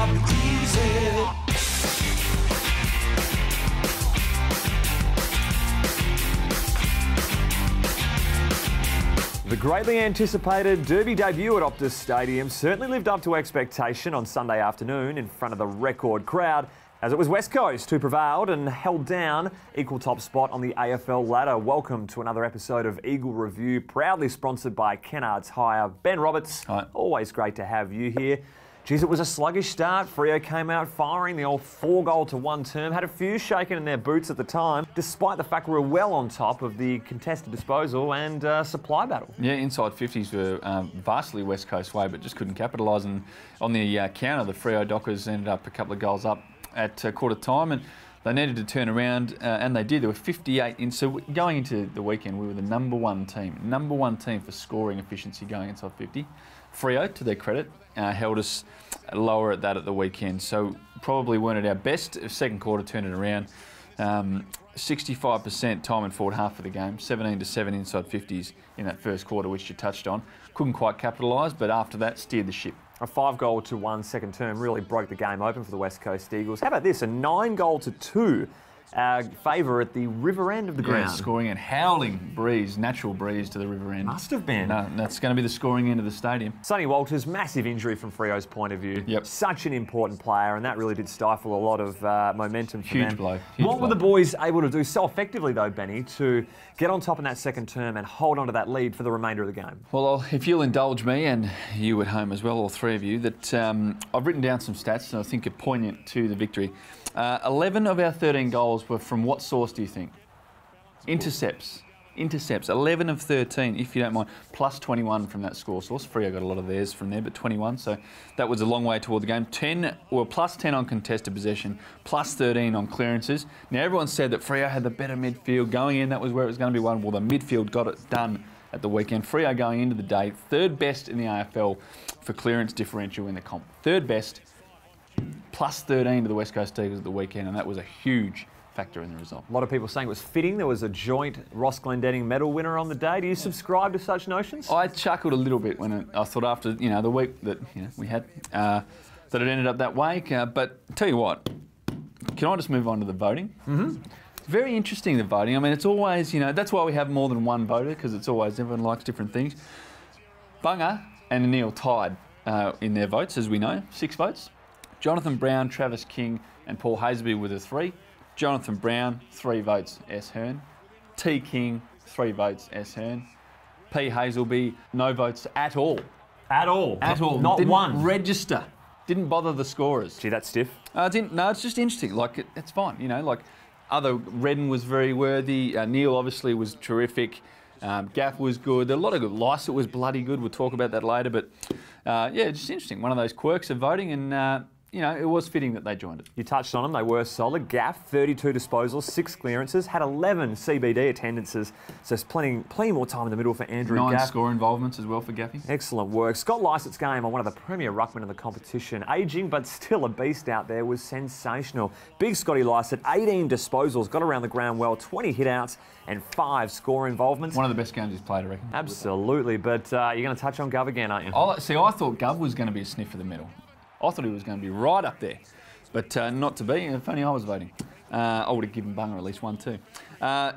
can't be easy. The greatly anticipated Derby debut at Optus Stadium certainly lived up to expectation on Sunday afternoon in front of the record crowd, as it was West Coast who prevailed and held down equal top spot on the AFL ladder. Welcome to another episode of Eagle Review, proudly sponsored by Kennards Hire. Ben Roberts, Hi. Always great to have you here. Geez, it was a sluggish start. Freo came out firing the old 4-goal-to-1 term. Had a few shaken in their boots at the time, despite the fact we were well on top of the contested disposal and supply battle. Yeah, inside 50s were vastly West Coast way, but just couldn't capitalise. And on the counter, the Freo Dockers ended up a couple of goals up at quarter time, and they needed to turn around, and they did. There were 58 in. So going into the weekend, we were the number one team for scoring efficiency going inside 50. Freo, to their credit, held us lower at that at the weekend. So probably weren't at our best. Second quarter turned it around. 65% time and forward half of the game, 17-7 inside 50s in that first quarter, which you touched on. Couldn't quite capitalise, but after that, steered the ship. A 5-goal-to-1 second term really broke the game open for the West Coast Eagles. How about this? A 9-goal-to-2 favour at the river end of the ground. Scoring and howling breeze, natural breeze to the river end. Must have been. No, that's going to be the scoring end of the stadium. Sonny Walters, massive injury from Freo's point of view. Yep. Such an important player, and that really did stifle a lot of momentum for them. Huge blow. What were the boys able to do so effectively, though, Benny, to get on top in that second term and hold on to that lead for the remainder of the game? Well, if you'll indulge me, and you at home as well, all three of you, that I've written down some stats that I think are poignant to the victory. 11 of our 13 goals were from what source do you think? Intercepts. 11 of 13, if you don't mind, plus 21 from that score source. Freo got a lot of theirs from there, but 21, so that was a long way toward the game. Plus 10 on contested possession, plus 13 on clearances. Now, everyone said that Freo had the better midfield. Going in, that was where it was going to be won. Well, the midfield got it done at the weekend. Freo going into the day, third best in the AFL for clearance differential in the comp. Third best, plus 13 to the West Coast Eagles at the weekend, and that was a huge factor in the result. A lot of people saying it was fitting. There was a joint Ross Glendenning medal winner on the day. Do you subscribe to such notions? I chuckled a little bit when I thought after the week that we had that it ended up that way. But tell you what, can I just move on to the voting? Mm-hmm. Very interesting, the voting. I mean, it's always that's why we have more than one voter, because it's always everyone likes different things. Bunga and Neil tied in their votes, as we know, 6 votes. Jonathan Brown, Travis King and Paul Hazeby with a 3. Jonathan Brown, 3 votes, S. Hearn. T. King, 3 votes, S. Hearn. P. Hazelby, no votes at all. At all? At all. Not Didn't one? Register. Didn't bother the scorers. Gee, that's stiff. No, it's just interesting. Like, it's fine, Redden was very worthy. Neil obviously was terrific. Gaff was good. A lot of good. Lycett was bloody good. We'll talk about that later. But, just interesting. One of those quirks of voting, and it was fitting that they joined it. You touched on them. They were solid. Gaff, 32 disposals, 6 clearances, had 11 CBD attendances. So it's plenty more time in the middle for Andrew Gaff. 9 score involvements as well for Gaffy. Excellent work. Scott Lycett's game on one of the premier ruckmen in the competition, ageing but still a beast out there, was sensational. Big Scotty Lycett, 18 disposals, got around the ground well, 20 hit-outs and 5 score involvements. One of the best games he's played, I reckon. Absolutely, but you're going to touch on Gov again, aren't you? I thought Gov was going to be a sniff of the medal. I thought he was going to be right up there, but not to be. If only I was voting. I would have given Bunga at least 1 too.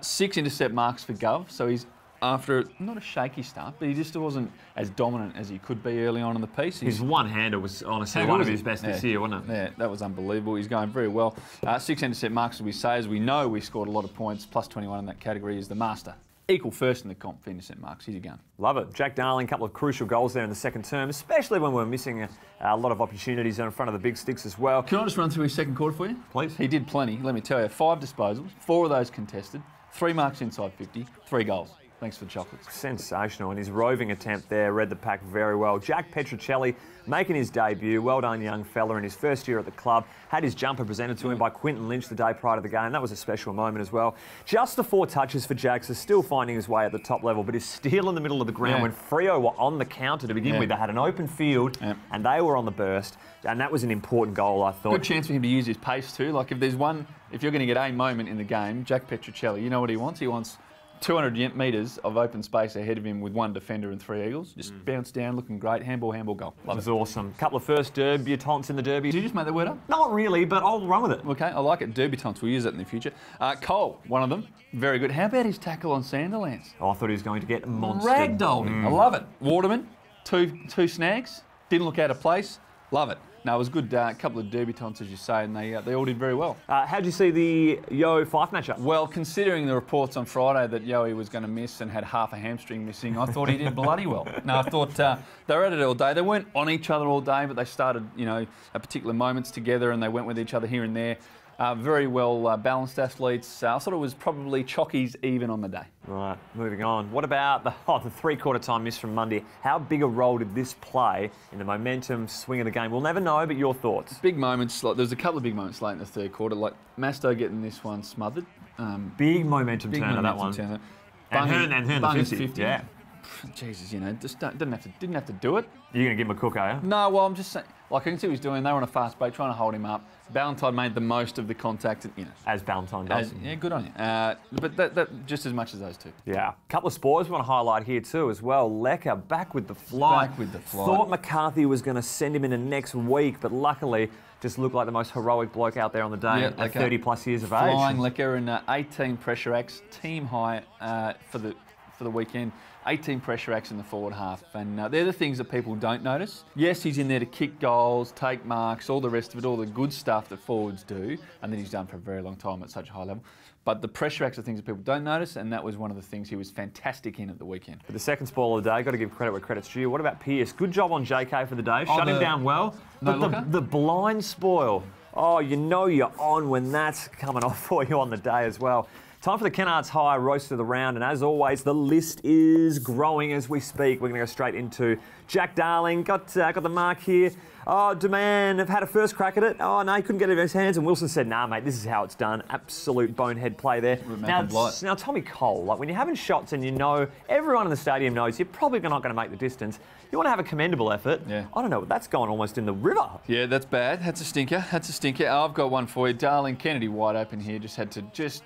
6 intercept marks for Gov, so he's after not a shaky start, but he just wasn't as dominant as he could be early on in the piece. His one-hander was honestly one of his best this year, wasn't it? Yeah, that was unbelievable. He's going very well. 6 intercept marks, as we know, we scored a lot of points. Plus 21 in that category is the master. Equal first in the comp for intercept marks. He's a gun. Love it. Jack Darling, a couple of crucial goals there in the second term, especially when we were missing a lot of opportunities in front of the big sticks as well. Can I just run through his second quarter for you? Please. He did plenty, let me tell you. 5 disposals, 4 of those contested, 3 marks inside 50, 3 goals. Thanks for the chocolates. Sensational, and his roving attempt there read the pack very well. Jack Petruccelli making his debut. Well done, young fella, in his first year at the club. Had his jumper presented to him by Quinton Lynch the day prior to the game. That was a special moment as well. Just the 4 touches for Jax is still finding his way at the top level, but is still in the middle of the ground when Freo were on the counter to begin with. They had an open field and they were on the burst, and that was an important goal, I thought. Good chance for him to use his pace too. Like if you're going to get a moment in the game, Jack Petruccelli, you know what he wants? He wants 200 metres of open space ahead of him with one defender and 3 eagles. Just bounced down, looking great. Handball, goal. Love That was it. awesome. Couple of first debutants in the derby. Did you just make that word up? Not really, but I'll run with it. Okay, I like it. Debutantes, we'll use that in the future. Cole, one of them. Very good. How about his tackle on Sanderlands? Oh, I thought he was going to get monstered. Ragdolled him. I love it. Waterman, two snags. Didn't look out of place. Love it. No, it was good. Couple of debutantes, as you say, and they all did very well. How did you see the Yo-Fife matchup? Well, considering the reports on Friday that Yoey was going to miss and had half a hamstring missing, I thought he did bloody well. No, I thought they were at it all day. They weren't on each other all day, but they started, at particular moments together, and they went with each other here and there. Very well balanced athletes. I thought it was probably chockies even on the day. Right, moving on. What about the three-quarter time miss from Monday? How big a role did this play in the momentum swing of the game? We'll never know, but your thoughts? Big moments. Like, there's a couple of big moments late in the third quarter, like Masto getting this one smothered. Big momentum turner, that one. Turner. And Hearn the 50. Yeah. Jesus, just didn't have to do it. You're going to give him a cook, are you? No, well, I'm just saying, like, I can see what he's doing. They were on a fast break, trying to hold him up. Ballantyne made the most of the contact, As Ballantyne does. Yeah, good on you. But that just as much as those two. Yeah. A couple of spoilers we want to highlight here too as well. Lecker back with the flight. Back with the flight. Thought McCarthy was going to send him in the next week, but luckily just looked like the most heroic bloke out there on the day at 30 plus years of age. Flying Lecker in 18 pressure acts, team high for the weekend. 18 pressure acts in the forward half, and they're the things that people don't notice. Yes, he's in there to kick goals, take marks, all the rest of it, all the good stuff that forwards do, and that he's done for a very long time at such a high level. But the pressure acts are things that people don't notice, and that was one of the things he was fantastic in at the weekend. For the second spoil of the day, got to give credit where credit's due. What about Pearce? Good job on JK for the day. Shut him down well. But the blind spoil. Oh, you're on when that's coming off for you on the day as well. Time for the Kennards Hire roast of the round, and as always, the list is growing as we speak. We're going to go straight into Jack Darling. Got the mark here. Oh, Deman have had a first crack at it. Oh, no, he couldn't get it in his hands, and Wilson said, nah, mate, this is how it's done. Absolute bonehead play there. Now, Tommy Cole, like when you're having shots and everyone in the stadium knows you're probably not going to make the distance, you want to have a commendable effort. Yeah. I don't know, that's going almost in the river. Yeah, that's bad. That's a stinker. I've got one for you. Darling, Kennedy wide open here. Just had to just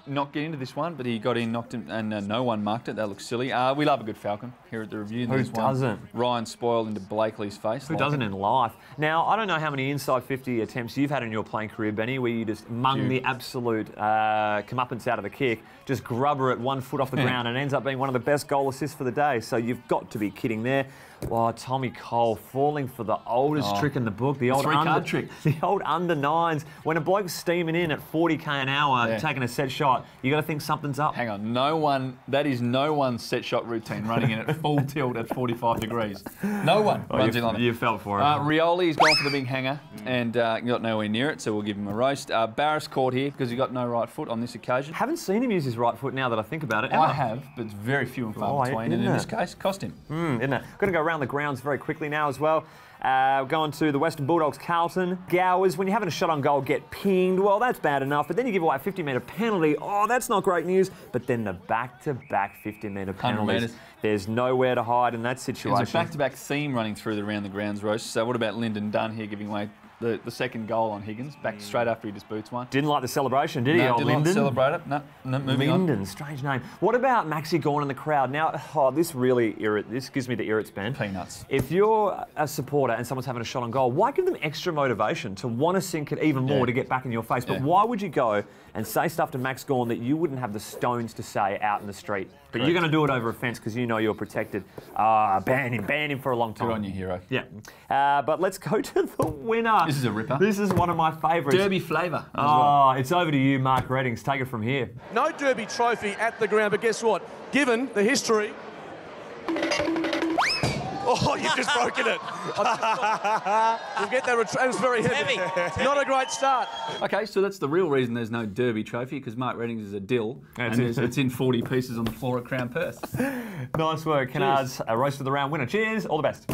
not get into this one, but he got in, knocked him, and no one marked it. That looks silly. We love a good Falcon here at the review. Who doesn't? Ryan spoiled into Blakely's face. Who doesn't in life? Now, I don't know how many inside 50 attempts you've had in your playing career, Benny, where you just mung the absolute comeuppance out of the kick, just grubber it 1 foot off the ground, and it ends up being one of the best goal assists for the day. So you've got to be kidding there. Wow, Tommy Cole falling for the oldest trick in the book, the old three-card trick. The old under nines. When a bloke's steaming in at 40k an hour, taking a set shot, you got to think something's up. Hang on, that is no one's set shot routine, running in at full tilt at 45 degrees. No one runs in on it. You felt for it. Rioli's gone for the big hanger and got nowhere near it, so we'll give him a roast. Barris caught here because he got no right foot on this occasion. Haven't seen him use his right foot now that I think about it. I have, but it's very few and far between, and in this case, cost him. Isn't it? Going to go around the grounds very quickly now as well. Going to the Western Bulldogs, Carlton. Gowers, when you're having a shot on goal, get pinged. Well, that's bad enough. But then you give away a 50-metre penalty. Oh, that's not great news. But then the back-to-back 50-metre penalties. There's nowhere to hide in that situation. There's a back-to-back theme running through the round the grounds roast. So what about Lyndon Dunn here giving away the second goal on Higgins, back straight after he disputes one? Didn't like the celebration, did he? No, didn't like to celebrate it. No, moving on. Lyndon, strange name. What about Maxi Gawn in the crowd? Now, this gives me the irrits, Ben. Peanuts. If you're a supporter and someone's having a shot on goal, why give them extra motivation to want to sink it even more to get back in your face? But why would you go and say stuff to Max Gawn that you wouldn't have the stones to say out in the street? But you're going to do it over a fence because you know you're protected. Ban him for a long time. Good on you, hero. Yeah. But let's go to the winner. This is a ripper. This is one of my favourites. Derby flavour. It's over to you, Mark Reddings. Take it from here. No Derby trophy at the ground, but guess what? Given the history... Oh, you've just broken it. We'll get that. It was very heavy. Not a great start. Okay, so that's the real reason there's no Derby trophy, because Mark Reddings is a dill, and it's in 40 pieces on the floor at Crown Perth. Nice work, Kennards. A roast of the round winner. Cheers. All the best.